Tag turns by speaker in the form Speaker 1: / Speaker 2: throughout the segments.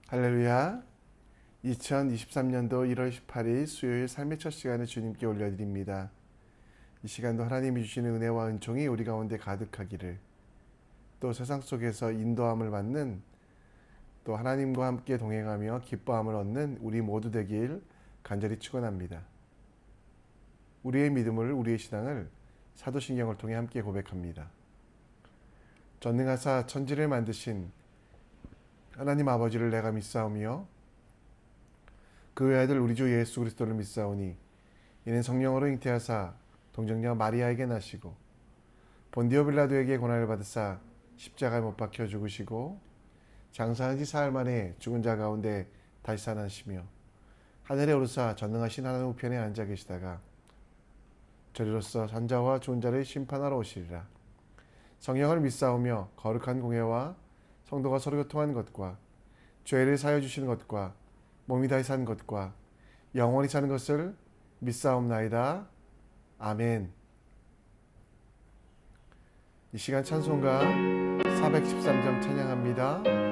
Speaker 1: 할렐루야. 2023년도 1월 18일 수요일 삶의 첫 시간을 주님께 올려드립니다. 이 시간도 하나님이 주시는 은혜와 은총이 우리 가운데 가득하기를, 또 세상 속에서 인도함을 받는, 또 하나님과 함께 동행하며 기뻐함을 얻는 우리 모두 되길 간절히 축원합니다. 우리의 믿음을, 우리의 신앙을 사도신경을 통해 함께 고백합니다. 전능하사 천지를 만드신 하나님 아버지를 내가 믿사오며 그 외아들 우리 주 예수 그리스도를 믿사오니 이는 성령으로 잉태하사 동정녀 마리아에게 나시고 본디오 빌라도에게 고난을 받으사 십자가에 못 박혀 죽으시고 장사한 지 사흘 만에 죽은 자 가운데 다시 살아나시며 하늘에 오르사 전능하신 하나님 우편에 앉아 계시다가 저리로서 산자와 죽은 자를 심판하러 오시리라. 성령을 믿사오며 거룩한 공예와 성도가 서로 교통하는 것과 죄를 사여 주시는 것과 몸이 다시 사는 것과 영원히 사는 것을 믿사옵나이다. 아멘. 이 시간 찬송가 413장 찬양합니다.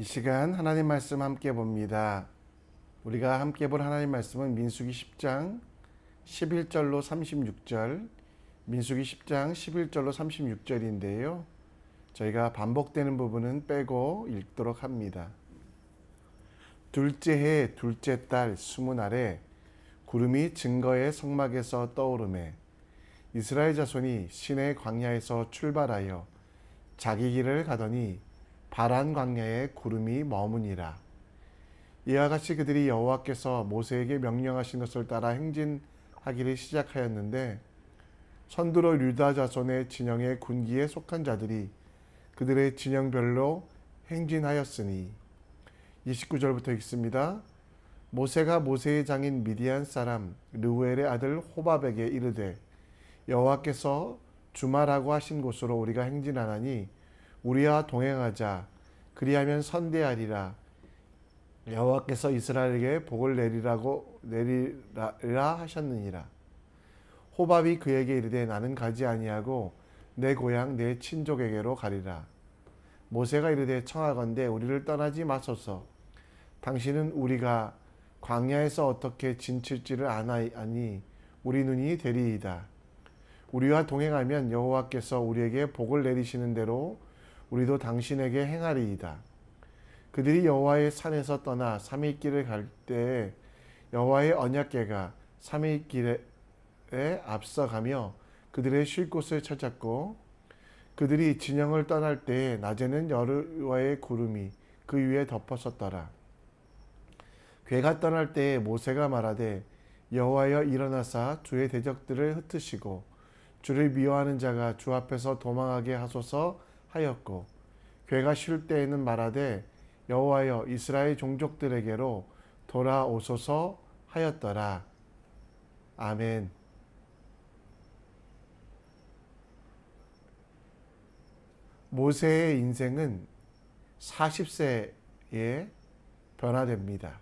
Speaker 1: 이 시간 하나님 말씀 함께 봅니다. 우리가 함께 볼 하나님 말씀은 민수기 10장 11절로 36절, 민수기 10장 11절로 36절인데요. 저희가 반복되는 부분은 빼고 읽도록 합니다. 둘째 해 둘째 달 20날에 구름이 증거의 성막에서 떠오르매 이스라엘 자손이 시내 광야에서 출발하여 자기 길을 가더니 바란 광야에 구름이 머무니라. 이와 같이 그들이 여호와께서 모세에게 명령하신 것을 따라 행진하기를 시작하였는데 선두로 유다 자손의 진영의 군기에 속한 자들이 그들의 진영별로 행진하였으니 29절부터 읽습니다. 모세가 모세의 장인 미디안 사람 르우엘의 아들 호밥에게 이르되 여호와께서 주말하고 하신 곳으로 우리가 행진하나니 우리와 동행하자. 그리하면 선대하리라. 여호와께서 이스라엘에게 복을 내리라 하셨느니라. 호밥이 그에게 이르되 나는 가지 아니하고 내 고향 내 친족에게로 가리라. 모세가 이르되 청하건대 우리를 떠나지 마소서. 당신은 우리가 광야에서 어떻게 진칠지를 아나니 우리 눈이 되리이다. 우리와 동행하면 여호와께서 우리에게 복을 내리시는 대로 우리도 당신에게 행하리이다. 그들이 여호와의 산에서 떠나 3일 길을 갈 때에 여호와의 언약궤가 3일 길에 앞서가며 그들의 쉴 곳을 찾았고 그들이 진영을 떠날 때에 낮에는 여호와의 구름이 그 위에 덮었었더라. 궤가 떠날 때에 모세가 말하되 여호와여 일어나사 주의 대적들을 흩으시고 주를 미워하는 자가 주 앞에서 도망하게 하소서 하였고 궤가 쉴 때에는 말하되 여호와여 이스라엘 종족들에게로 돌아오소서 하였더라. 아멘. 모세의 인생은 40세에 변화됩니다.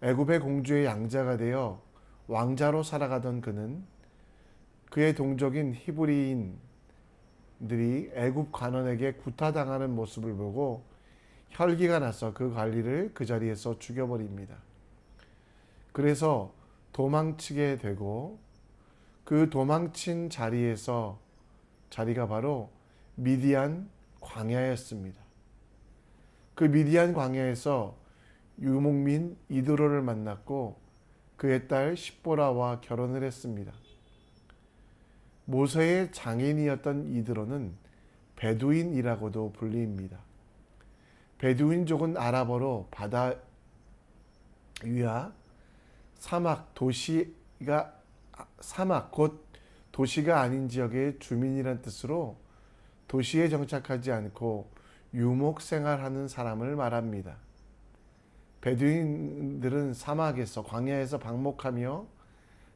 Speaker 1: 애굽의 공주의 양자가 되어 왕자로 살아가던 그는 그의 동족인 히브리인들이 애굽 관원에게 구타당하는 모습을 보고 혈기가 나서 그 관리를 그 자리에서 죽여버립니다. 그래서 도망치게 되고 그 도망친 자리가 바로 미디안 광야였습니다. 그 미디안 광야에서 유목민 이드로를 만났고 그의 딸 십보라와 결혼을 했습니다. 모세의 장인이었던 이드로는 베두인이라고도 불립니다. 베두인족은 아랍어로 바다 위와 사막 곧 도시가 아닌 지역의 주민이란 뜻으로 도시에 정착하지 않고 유목 생활하는 사람을 말합니다. 베두인들은 사막에서 광야에서 방목하며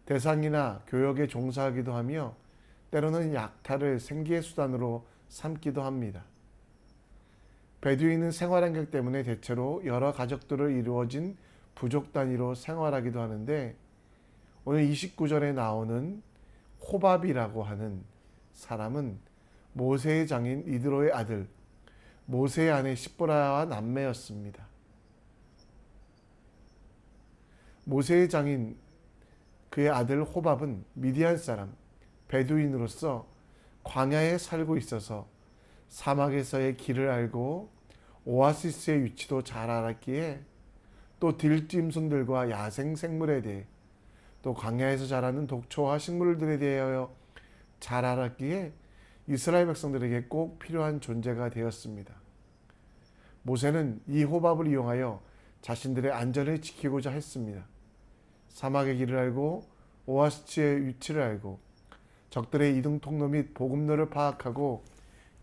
Speaker 1: 대상이나 교역에 종사하기도 하며 때로는 약탈을 생계의 수단으로 삼기도 합니다. 베두인은 생활 환경 때문에 대체로 여러 가족들을 이루어진 부족 단위로 생활하기도 하는데 오늘 29절에 나오는 호밥이라고 하는 사람은 모세의 장인 이드로의 아들 모세의 아내 십보라와 남매였습니다. 모세의 장인 그의 아들 호밥은 미디안 사람 베두인으로서 광야에 살고 있어서 사막에서의 길을 알고 오아시스의 위치도 잘 알았기에 또 들짐승들과 야생 생물에 대해 또 광야에서 자라는 독초와 식물들에 대하여 잘 알았기에 이스라엘 백성들에게 꼭 필요한 존재가 되었습니다. 모세는 이 호밥을 이용하여 자신들의 안전을 지키고자 했습니다. 사막의 길을 알고 오아시스의 위치를 알고 적들의 이동 통로 및 보급로를 파악하고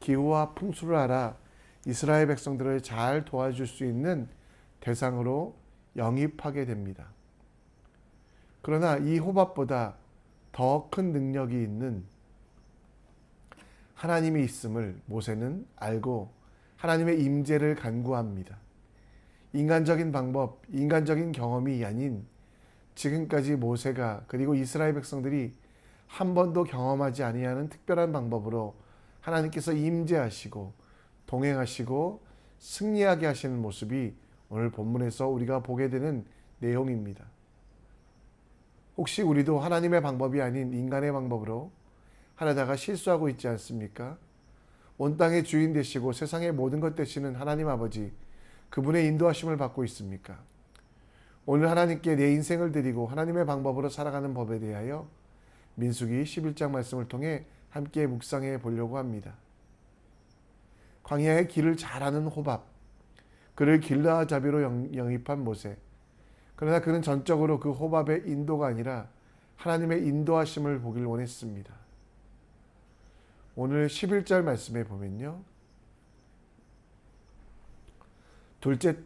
Speaker 1: 기후와 풍수를 알아 이스라엘 백성들을 잘 도와줄 수 있는 대상으로 영입하게 됩니다. 그러나 이 호밥보다 더 큰 능력이 있는 하나님이 있음을 모세는 알고 하나님의 임재를 간구합니다. 인간적인 방법, 인간적인 경험이 아닌 지금까지 모세가 그리고 이스라엘 백성들이 한 번도 경험하지 아니하는 특별한 방법으로 하나님께서 임재하시고 동행하시고 승리하게 하시는 모습이 오늘 본문에서 우리가 보게 되는 내용입니다. 혹시 우리도 하나님의 방법이 아닌 인간의 방법으로 하려다가 실수하고 있지 않습니까? 온 땅의 주인 되시고 세상의 모든 것 되시는 하나님 아버지, 그분의 인도하심을 받고 있습니까? 오늘 하나님께 내 인생을 드리고 하나님의 방법으로 살아가는 법에 대하여 민수기 11장 말씀을 통해 함께 묵상해 보려고 합니다. 광야의 길을 잘 아는 호밥, 그를 길르아 자비로 영입한 모세. 그러나 그는 전적으로 그 호밥의 인도가 아니라 하나님의 인도하심을 보길 원했습니다. 오늘 11절 말씀에 보면요, 둘째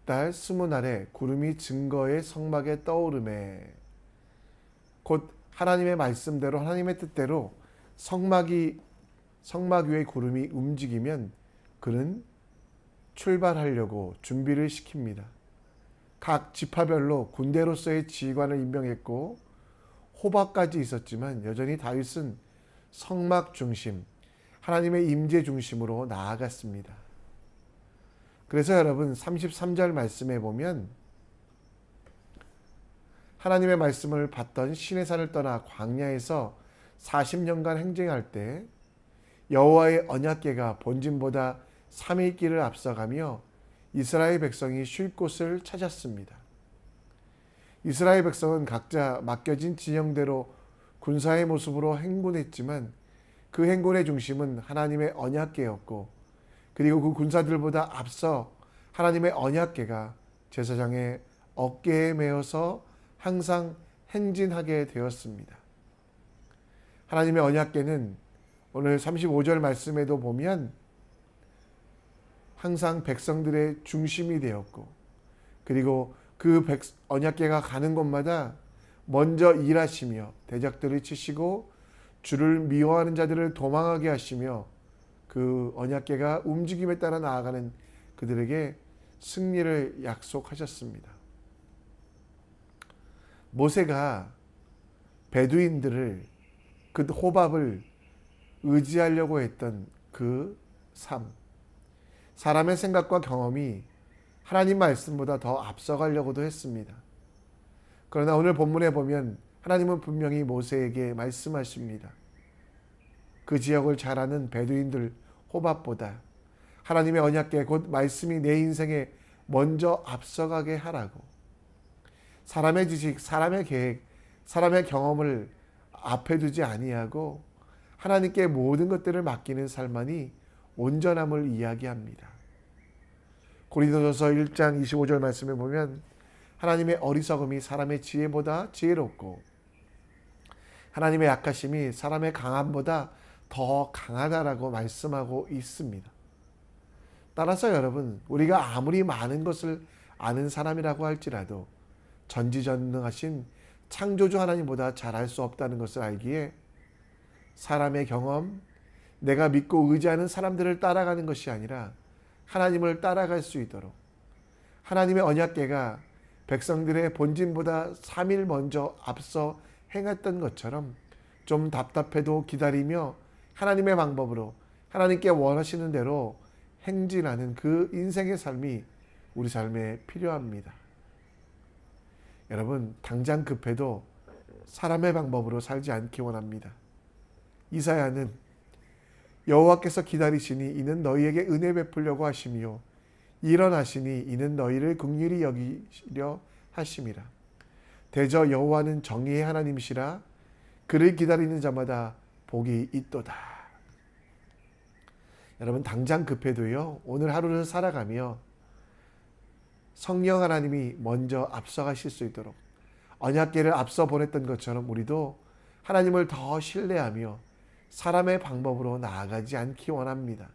Speaker 1: 달 20날에 구름이 증거의 성막에 떠오르매, 곧 하나님의 말씀대로 하나님의 뜻대로 성막 위의 구름이 움직이면 그는 출발하려고 준비를 시킵니다. 각 지파별로 군대로서의 지휘관을 임명했고 호박까지 있었지만 여전히 다윗은 성막 중심, 하나님의 임재 중심으로 나아갔습니다. 그래서 여러분 33절 말씀에 보면 하나님의 말씀을 받던 시내산을 떠나 광야에서 40년간 행진할 때 여호와의 언약궤가 본진보다 3일 길을 앞서가며 이스라엘 백성이 쉴 곳을 찾았습니다. 이스라엘 백성은 각자 맡겨진 진영대로 군사의 모습으로 행군했지만 그 행군의 중심은 하나님의 언약궤였고, 그리고 그 군사들보다 앞서 하나님의 언약궤가 제사장의 어깨에 메어서 항상 행진하게 되었습니다. 하나님의 언약궤는 오늘 35절 말씀에도 보면 항상 백성들의 중심이 되었고, 그리고 그 언약궤가 가는 곳마다 먼저 일하시며 대적들을 치시고 주를 미워하는 자들을 도망하게 하시며 그 언약궤가 움직임에 따라 나아가는 그들에게 승리를 약속하셨습니다. 모세가 베두인들을, 그 호밥을 의지하려고 했던 그 삶, 사람의 생각과 경험이 하나님 말씀보다 더 앞서가려고도 했습니다. 그러나 오늘 본문에 보면 하나님은 분명히 모세에게 말씀하십니다. 그 지역을 잘 아는 베두인들 호밥보다 하나님의 언약궤 곧 말씀이 내 인생에 먼저 앞서가게 하라고. 사람의 지식, 사람의 계획, 사람의 경험을 앞에 두지 아니하고 하나님께 모든 것들을 맡기는 삶만이 온전함을 이야기합니다. 고린도전서 1장 25절 말씀에 보면 하나님의 어리석음이 사람의 지혜보다 지혜롭고 하나님의 약하심이 사람의 강함보다 더 강하다라고 말씀하고 있습니다. 따라서 여러분, 우리가 아무리 많은 것을 아는 사람이라고 할지라도 전지전능하신 창조주 하나님보다 잘할 수 없다는 것을 알기에 사람의 경험, 내가 믿고 의지하는 사람들을 따라가는 것이 아니라 하나님을 따라갈 수 있도록 하나님의 언약궤가 백성들의 본진보다 3일 먼저 앞서 행했던 것처럼 좀 답답해도 기다리며 하나님의 방법으로 하나님께 원하시는 대로 행진하는 그 인생의 삶이 우리 삶에 필요합니다. 여러분, 당장 급해도 사람의 방법으로 살지 않기 원합니다. 이사야는 여호와께서 기다리시니 이는 너희에게 은혜 베풀려고 하시며 일어나시니 이는 너희를 긍휼히 여기려 하심이라. 대저 여호와는 정의의 하나님이시라. 그를 기다리는 자마다 복이 있도다. 여러분, 당장 급해도요, 오늘 하루를 살아가며 성령 하나님이 먼저 앞서가실 수 있도록 언약궤를 앞서 보냈던 것처럼 우리도 하나님을 더 신뢰하며 사람의 방법으로 나아가지 않기 원합니다.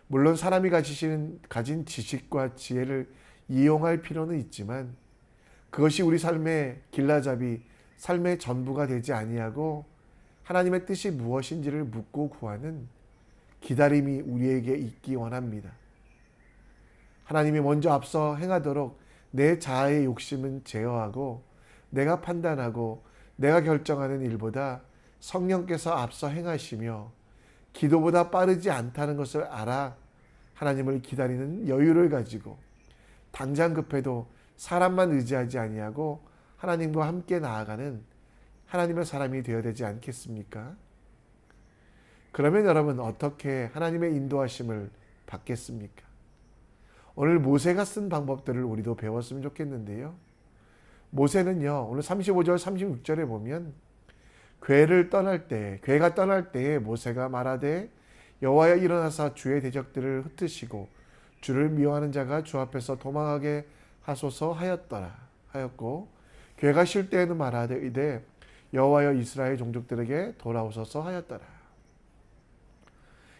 Speaker 1: 물론 사람이 가진 지식과 지혜를 이용할 필요는 있지만 그것이 우리 삶의 길라잡이, 삶의 전부가 되지 아니하고 하나님의 뜻이 무엇인지를 묻고 구하는 기다림이 우리에게 있기 원합니다. 하나님이 먼저 앞서 행하도록 내 자아의 욕심은 제어하고 내가 판단하고 내가 결정하는 일보다 성령께서 앞서 행하시며 기도보다 빠르지 않다는 것을 알아 하나님을 기다리는 여유를 가지고 당장 급해도 사람만 의지하지 아니하고 하나님과 함께 나아가는 하나님의 사람이 되어야 되지 않겠습니까? 그러면 여러분 어떻게 하나님의 인도하심을 받겠습니까? 오늘 모세가 쓴 방법들을 우리도 배웠으면 좋겠는데요. 모세는요, 오늘 35절 36절에 보면 괴가 떠날 때에 모세가 말하되 여호와여 일어나사 주의 대적들을 흩으시고 주를 미워하는 자가 주 앞에서 도망하게 하소서 하였고, 괴가 쉴 때에는 말하되 이되 여호와여 이스라엘 종족들에게 돌아오소서 하였더라.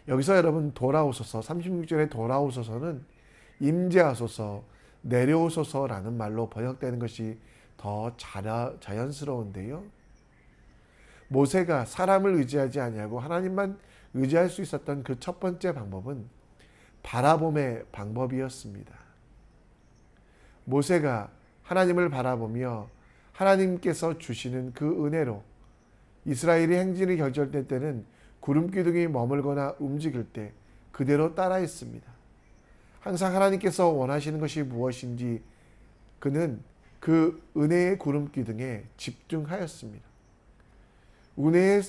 Speaker 1: 여기서 여러분 돌아오소서, 36절에 돌아오소서는 임재하소서, 내려오소서라는 말로 번역되는 것이 더 자연스러운데요. 모세가 사람을 의지하지 아니하고 하나님만 의지할 수 있었던 그 첫 번째 방법은 바라봄의 방법이었습니다. 모세가 하나님을 바라보며 하나님께서 주시는 그 은혜로 이스라엘이 행진이 결절될 때는 구름 기둥이 머물거나 움직일 때 그대로 따라했습니다. 항상 하나님께서 원하시는 것이 무엇인지 그는 그 은혜의 구름 기둥에 집중하였습니다. 은혜의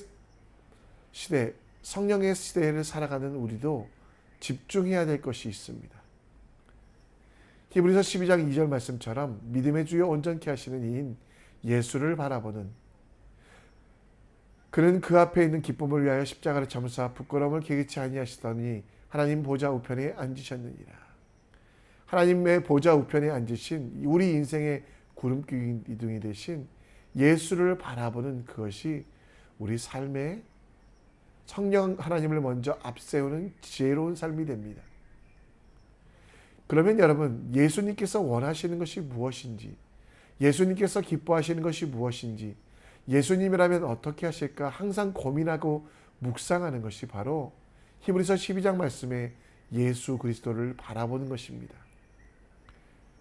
Speaker 1: 시대, 성령의 시대를 살아가는 우리도 집중해야 될 것이 있습니다. 히브리서 12장 2절 말씀처럼 믿음의 주요 온전케 하시는 이인 예수를 바라보는, 그는 그 앞에 있는 기쁨을 위하여 십자가를 참으사 부끄러움을 개의치 아니하시더니 하나님 보좌 우편에 앉으셨느니라. 하나님의 보좌 우편에 앉으신 우리 인생의 구름 기둥이 되신 예수를 바라보는 그것이 우리 삶의 성령 하나님을 먼저 앞세우는 지혜로운 삶이 됩니다. 그러면 여러분, 예수님께서 원하시는 것이 무엇인지, 예수님께서 기뻐하시는 것이 무엇인지, 예수님이라면 어떻게 하실까 항상 고민하고 묵상하는 것이 바로 히브리서 12장 말씀에 예수 그리스도를 바라보는 것입니다.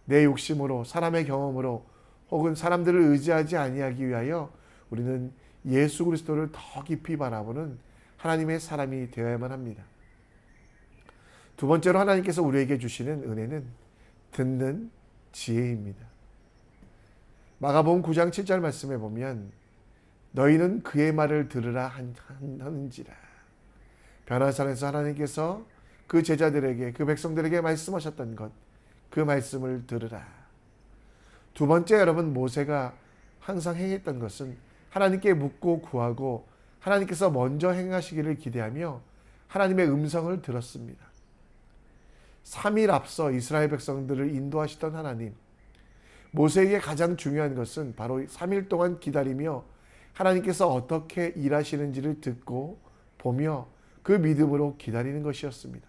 Speaker 1: 내 욕심으로, 사람의 경험으로 혹은 사람들을 의지하지 아니하기 위하여 우리는 예수 그리스도를 더 깊이 바라보는 하나님의 사람이 되어야만 합니다. 두 번째로 하나님께서 우리에게 주시는 은혜는 듣는 지혜입니다. 마가복음 9장 7절 말씀에 보면 너희는 그의 말을 들으라 하는지라. 변화산에서 하나님께서 그 제자들에게, 그 백성들에게 말씀하셨던 것, 그 말씀을 들으라. 두 번째, 여러분, 모세가 항상 행했던 것은 하나님께 묻고 구하고 하나님께서 먼저 행하시기를 기대하며 하나님의 음성을 들었습니다. 3일 앞서 이스라엘 백성들을 인도하시던 하나님, 모세에게 가장 중요한 것은 바로 3일 동안 기다리며 하나님께서 어떻게 일하시는지를 듣고 보며 그 믿음으로 기다리는 것이었습니다.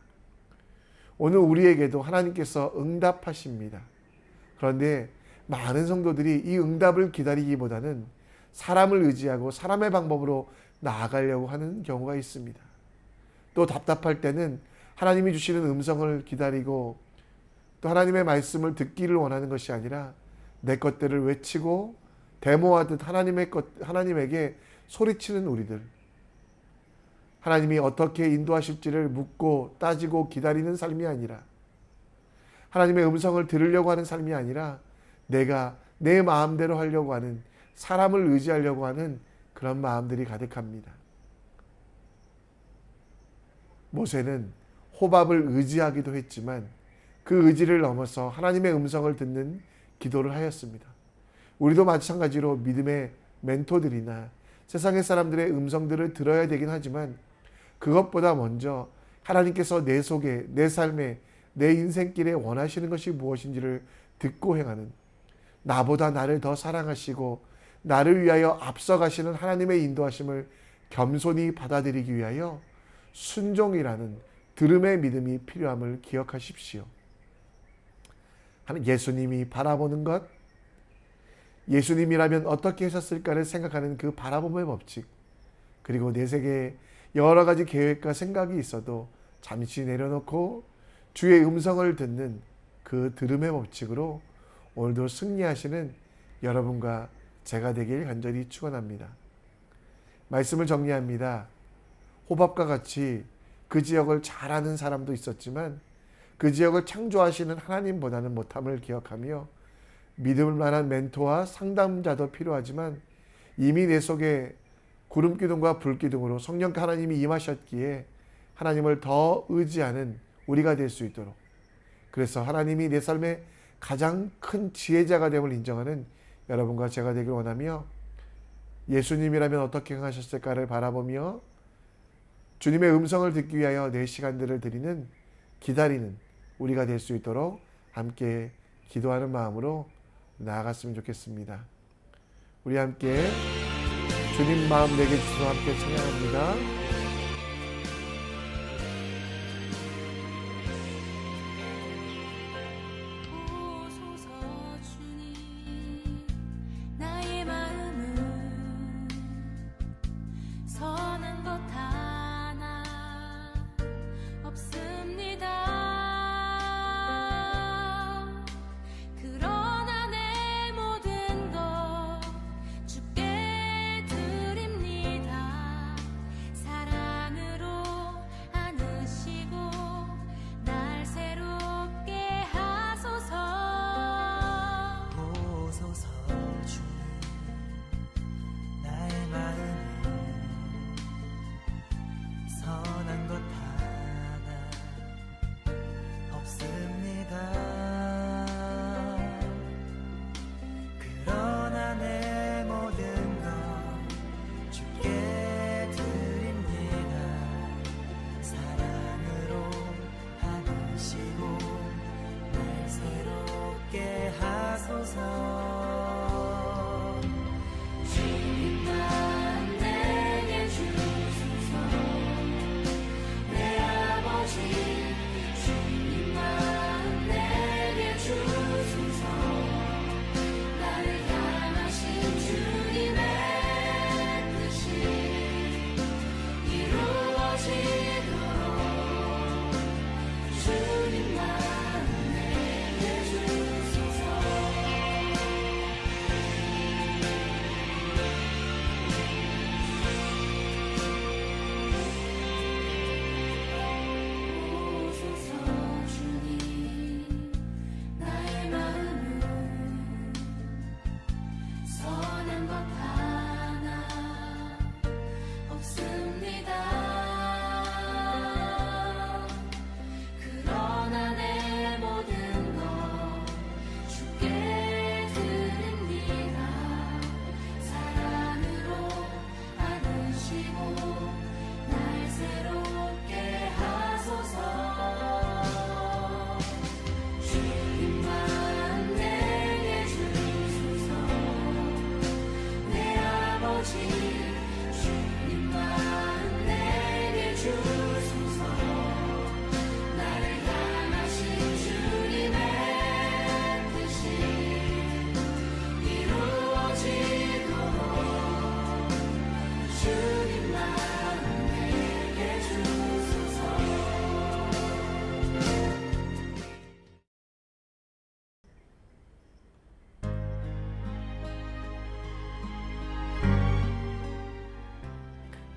Speaker 1: 오늘 우리에게도 하나님께서 응답하십니다. 그런데 많은 성도들이 이 응답을 기다리기보다는 사람을 의지하고 사람의 방법으로 나아가려고 하는 경우가 있습니다. 또 답답할 때는 하나님이 주시는 음성을 기다리고 또 하나님의 말씀을 듣기를 원하는 것이 아니라 내 것들을 외치고 데모하듯 하나님에게 소리치는 우리들, 하나님이 어떻게 인도하실지를 묻고 따지고 기다리는 삶이 아니라, 하나님의 음성을 들으려고 하는 삶이 아니라 내가 내 마음대로 하려고 하는, 사람을 의지하려고 하는 그런 마음들이 가득합니다. 모세는 호밥을 의지하기도 했지만 그 의지를 넘어서 하나님의 음성을 듣는 기도를 하였습니다. 우리도 마찬가지로 믿음의 멘토들이나 세상의 사람들의 음성들을 들어야 되긴 하지만 그것보다 먼저 하나님께서 내 속에, 내 삶에, 내 인생길에 원하시는 것이 무엇인지를 듣고 행하는, 나보다 나를 더 사랑하시고 나를 위하여 앞서가시는 하나님의 인도하심을 겸손히 받아들이기 위하여 순종이라는 들음의 믿음이 필요함을 기억하십시오. 예수님이 바라보는 것, 예수님이라면 어떻게 하셨을까를 생각하는 그 바라봄의 법칙, 그리고 내 세계에 여러 가지 계획과 생각이 있어도 잠시 내려놓고 주의 음성을 듣는 그 들음의 법칙으로 오늘도 승리하시는 여러분과 제가 되길 간절히 축원합니다. 말씀을 정리합니다. 호밥과 같이 그 지역을 잘 아는 사람도 있었지만 그 지역을 창조하시는 하나님보다는 못함을 기억하며 믿을 만한 멘토와 상담자도 필요하지만 이미 내 속에 구름기둥과 불기둥으로 성령 하나님이 임하셨기에 하나님을 더 의지하는 우리가 될 수 있도록, 그래서 하나님이 내 삶의 가장 큰 지혜자가 됨을 인정하는 여러분과 제가 되길 원하며, 예수님이라면 어떻게 행하셨을까를 바라보며 주님의 음성을 듣기 위하여 내 시간들을 드리는, 기다리는 우리가 될 수 있도록 함께 기도하는 마음으로 나아갔으면 좋겠습니다. 우리 함께 주님 마음 내게 주셔서 함께 찬양합니다.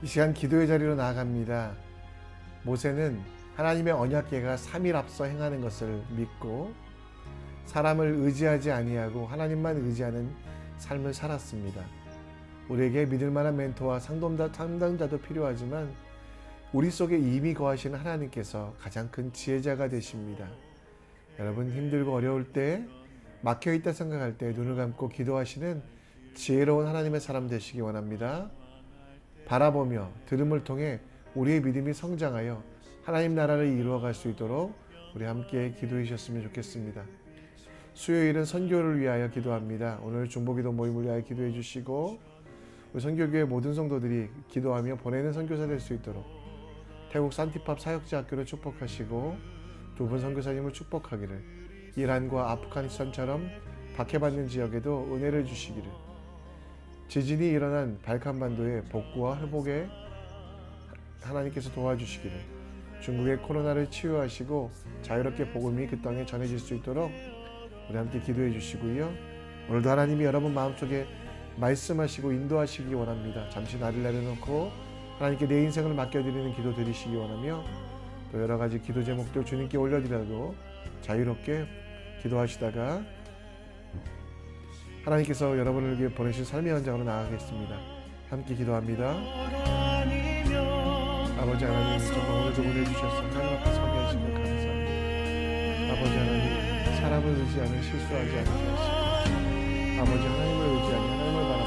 Speaker 1: 이 시간 기도의 자리로 나아갑니다. 모세는 하나님의 언약궤가 3일 앞서 행하는 것을 믿고 사람을 의지하지 아니하고 하나님만 의지하는 삶을 살았습니다. 우리에게 믿을 만한 멘토와 상담자도 필요하지만 우리 속에 이미 거하시는 하나님께서 가장 큰 지혜자가 되십니다. 여러분, 힘들고 어려울 때, 막혀있다 생각할 때 눈을 감고 기도하시는 지혜로운 하나님의 사람 되시기 원합니다. 바라보며 들음을 통해 우리의 믿음이 성장하여 하나님 나라를 이루어갈 수 있도록 우리 함께 기도해 주셨으면 좋겠습니다. 수요일은 선교를 위하여 기도합니다. 오늘 중보기도 모임을 위하여 기도해 주시고, 우리 선교교회 모든 성도들이 기도하며 보내는 선교사 될 수 있도록 태국 산티팝 사역자학교를 축복하시고, 두 분 선교사님을 축복하기를, 이란과 아프가니스탄처럼 박해받는 지역에도 은혜를 주시기를, 지진이 일어난 발칸반도의 복구와 회복에 하나님께서 도와주시기를, 중국의 코로나를 치유하시고 자유롭게 복음이 그 땅에 전해질 수 있도록 우리 함께 기도해 주시고요. 오늘도 하나님이 여러분 마음속에 말씀하시고 인도하시기 원합니다. 잠시 나를 내려놓고 하나님께 내 인생을 맡겨드리는 기도 드리시기 원하며, 또 여러 가지 기도 제목들 주님께 올려드려도 자유롭게 기도하시다가 하나님께서 여러분을 위해 보내신 삶의 현장으로 나아가겠습니다. 함께 기도합니다. 아버지 하나님, 정말 오늘도 보내주셔서 하나님 앞에 서게 하시고 감사합니다. 아버지 하나님, 사람을 의지하는 실수하지 않게 하시고 아버지 하나님을 의지하며 하나님을